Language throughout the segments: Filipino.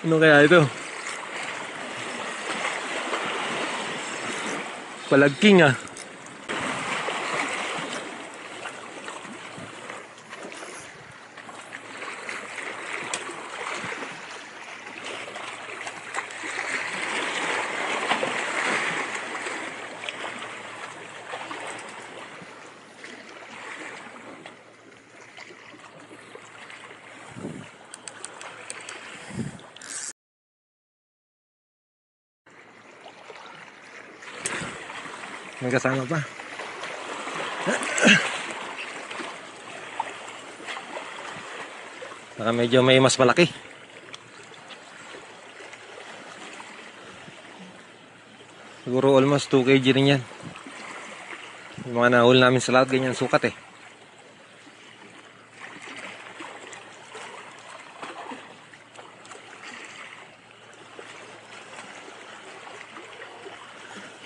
Ano kaya ito? Palagking ah. May kasama pa. Baka medyo may mas malaki. Siguro almost 2 kg rin yan. Yung mga nahul namin sa lahat, ganyan sukat eh.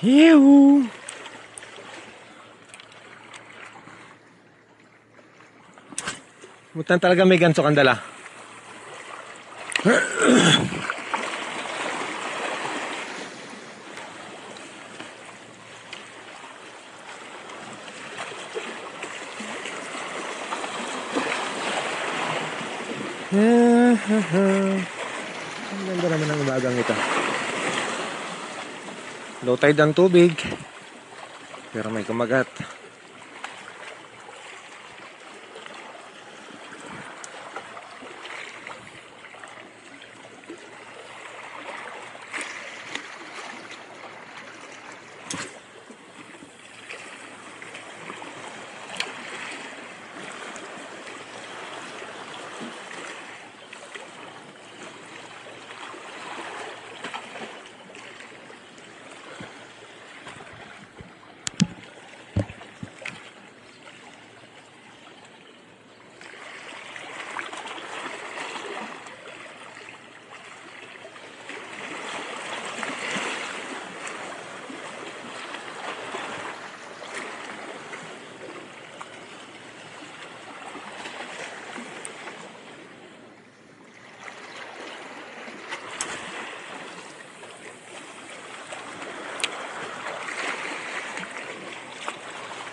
Yew! Butan talaga may ganso kang dala. Ang ganda naman ng umagang ito. Low tide ang tubig, pero may kumagat.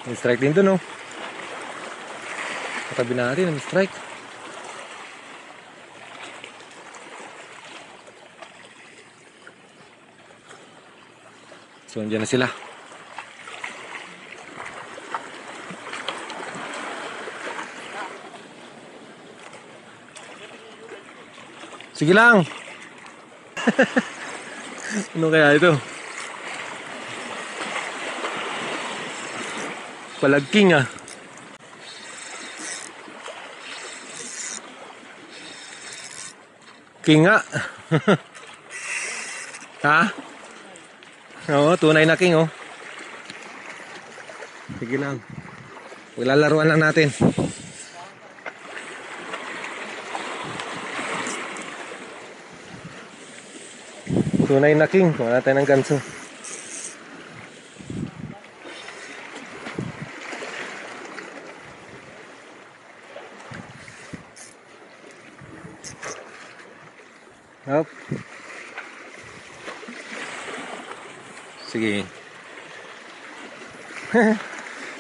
May strike din doon, oh. Katabi natin, may strike. So, andyan na sila. Sige lang. Ano kaya ito? Palagking ah. King nga. Ha? Oo, tunay na king oh. Sige lang. Paglalaruan lang natin. Tunay na king. Kuha natin ng ganso. Hop. Sige.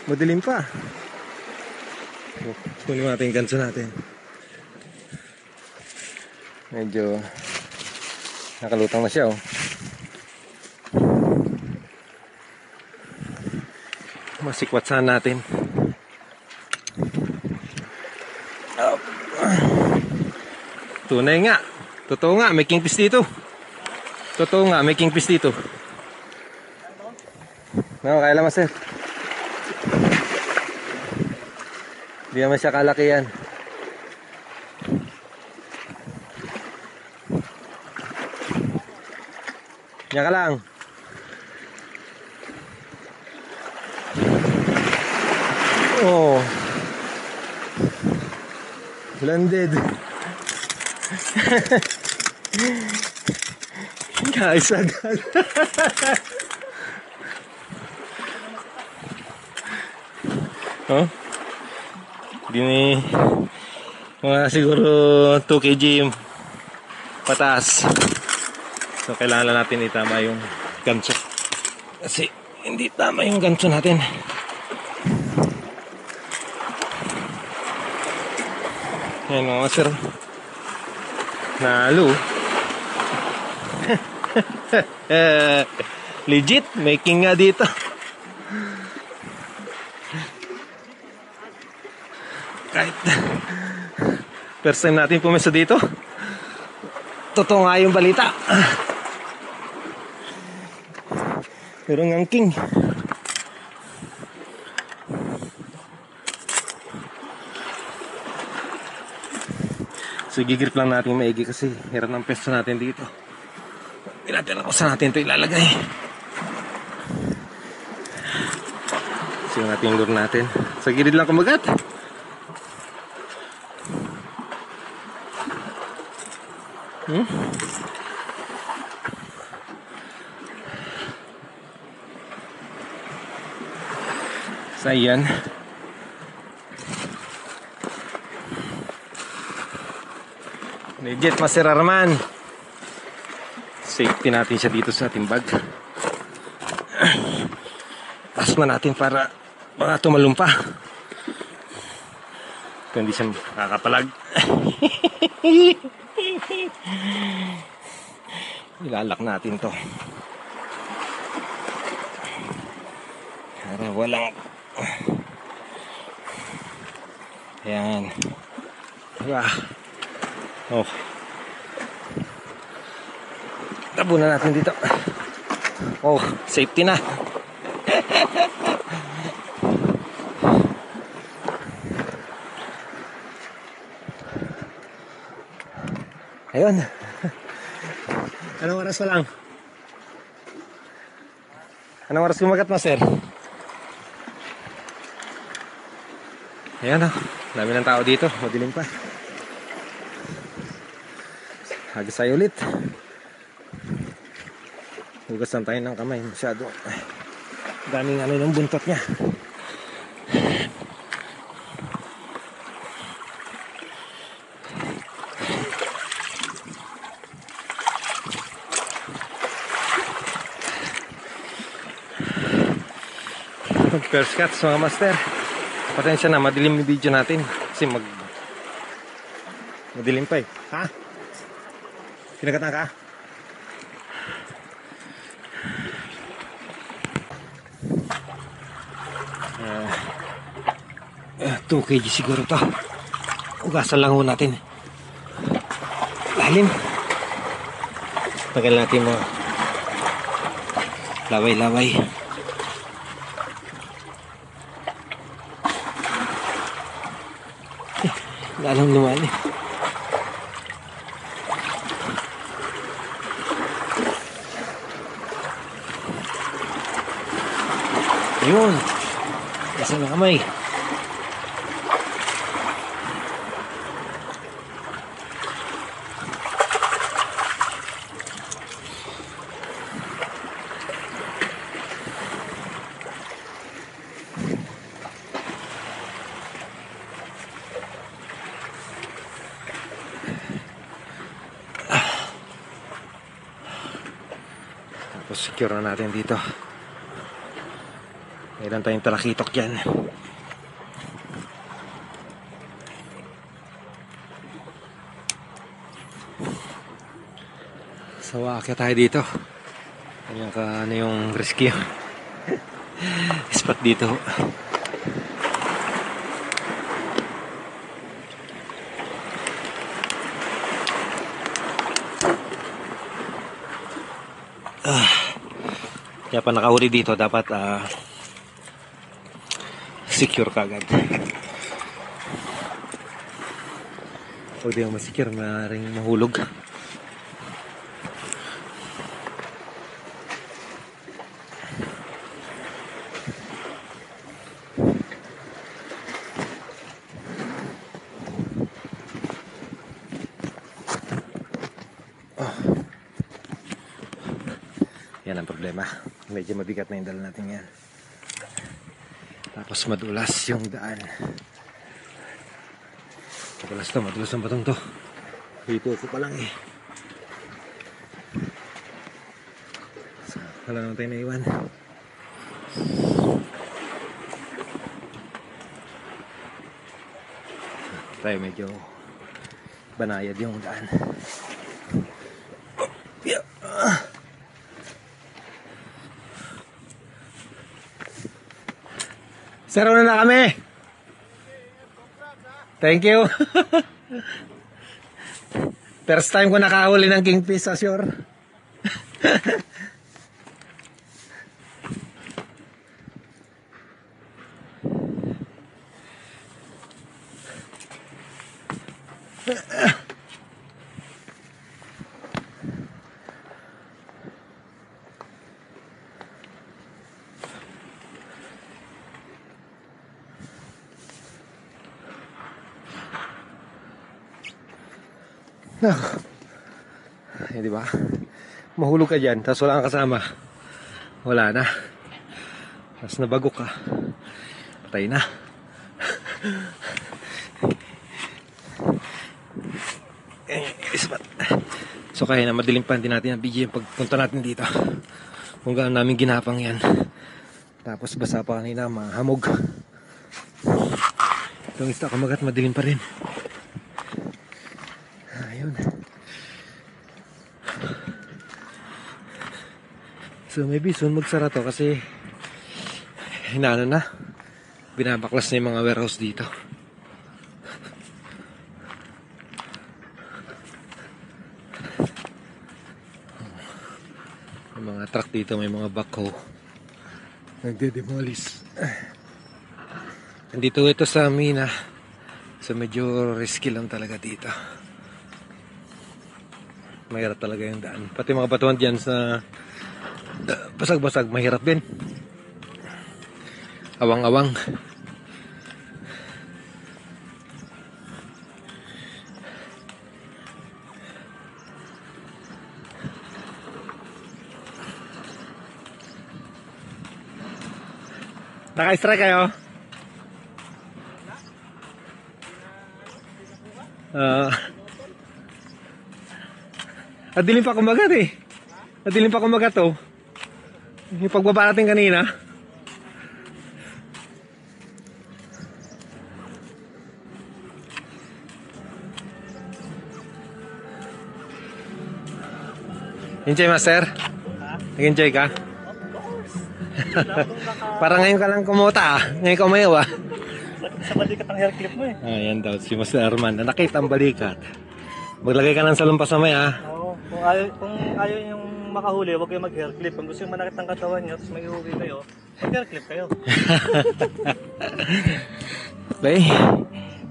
Madilim pa. Kunin natin yung ganso natin. Medyo nakalutang na siya oh. Masikwatsahan natin. Hop. Tunay nga. Totoo nga, may kingfish dito. Totoo nga, may kingfish dito. No, kaya lang sir. Hindi naman siya kalaki yan. Yan ka lang. Oh. Landed. Guys, agad. Oh? Hindi ni mga siguro 2 kg pataas. So kailangan lang natin itama yung ganso. Kasi hindi tama yung ganso natin. Ayan mga sir. Nalo. Legit, making nga dito. Kahit first time natin pumesto dito, totoo nga yung balita. Pero ngangking. So gigrip lang natin maigi kasi hirap ng pesto natin dito. Hindi natin alam kung saan natin ito ilalagay. So yung natin yung lure natin. Sa gilid lang kumagat. So ayan. Legit Master Arman. Safety natin siya dito sa ating bag. Asma natin para baka tumalumpa. Kung hindi siya kakapalag. Ilalak natin to. Para walang. Ayan. Diba? Oh. Tabunan natin dito. Oh, safety na. Ayun. Anong oras pa lang? Anong oras kumagat, Master? Ayan, oh. Dami ng tao dito. Madilim pa. Hagas tayo ulit. Hugas lang tayo ng kamay. Masyado. Daming ano ng buntot niya. First cuts mga master. Patensya na, madilim yung video natin. Kasi madilim pa eh. Ha? Kinagatan ka? 2 kg siguro to. Ugasan lang ho natin. Lalim. Tagal natin mo laway-laway. Lalong lumali. Ayun. Isa na kamay. Tapos secure na natin dito. Mayroon tayong talakitok dyan. So aakyat tayo dito. Ganyan ka ano yung rescue spot dito. Kaya pa nakahuli dito dapat secure ka agad. Huwag di mo ma-secure, maaaring mahulog. Yan ang problema. Medyo mabigat na yung dala natin yan. Tapos madulas yung daan. Madulas ang batong to. Dito ako pa lang eh. Wala naman tayo naiwan. Tayo medyo banayad yung daan. Yeah. Sir, una na kami. Thank you. First time ko nakahuli ng kingfish sa shore. Eh, di ba? Mahulog ka dyan, tapos wala kang kasama. Wala na. Tapos nabagok ka. Patay na. So kaya na madilim pa din natin ang video yung pagpunta natin dito. Kung gaano namin ginapang yan. Tapos basa pa kanina, mahamog. Itong isda kamagat, madilim pa rin. Ayun. So maybe soon magsara to kasi hinano na. Binabaklas na yung mga warehouse dito. May mga truck dito, may mga backhoe. Nagde-demolish. Andito ito sa Mina. So medyo risky lang talaga dito. Mahirap talaga yung daan. Pati mga batuan dyan sa basag-basag, mahirap din. Awang-awang. Naka-strike kayo? Adilim pa kumagat eh. Adilim pa kumagat oh. Yung pagbaba natin kanina. Enjoy, master? Nag-enjoy ka? Parang ngayon ka lang kumuta ah. Ngayon ka umayaw ah. Sa balikat ang hair clip mo eh. Ayan daw si Master Arman. Nakita ang balikat. Maglagay ka ng salumpas mamaya ah. Oo. Kung ayaw yung makahuli, huwag kayo mag-hair clip. Kung gusto yung manakit ng katawan nyo, tapos may uwi kayo, mag-hair clip kayo. Okay.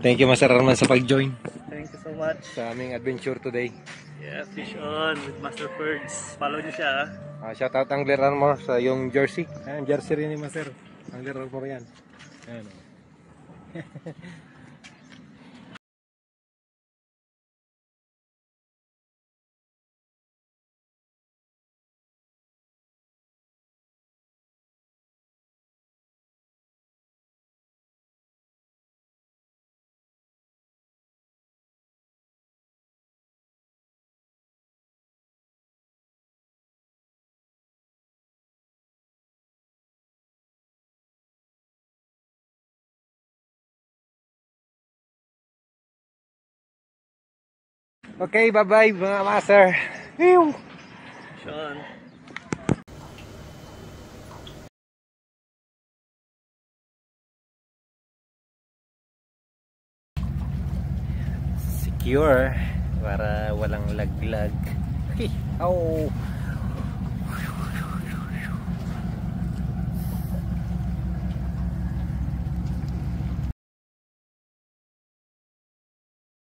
Thank you Master Arman sa pag-join Thank you so much. sa aming adventure today. Yeah, fish on with Master Ferds. Follow nyo siya ah. Shout out Angler Armor sa yung jersey. Ayan, jersey rin ni Master. Angler Armor yan. Ayan. Okay, bye-bye mga master. Ew. Sean. Secure para walang laglag. Oh.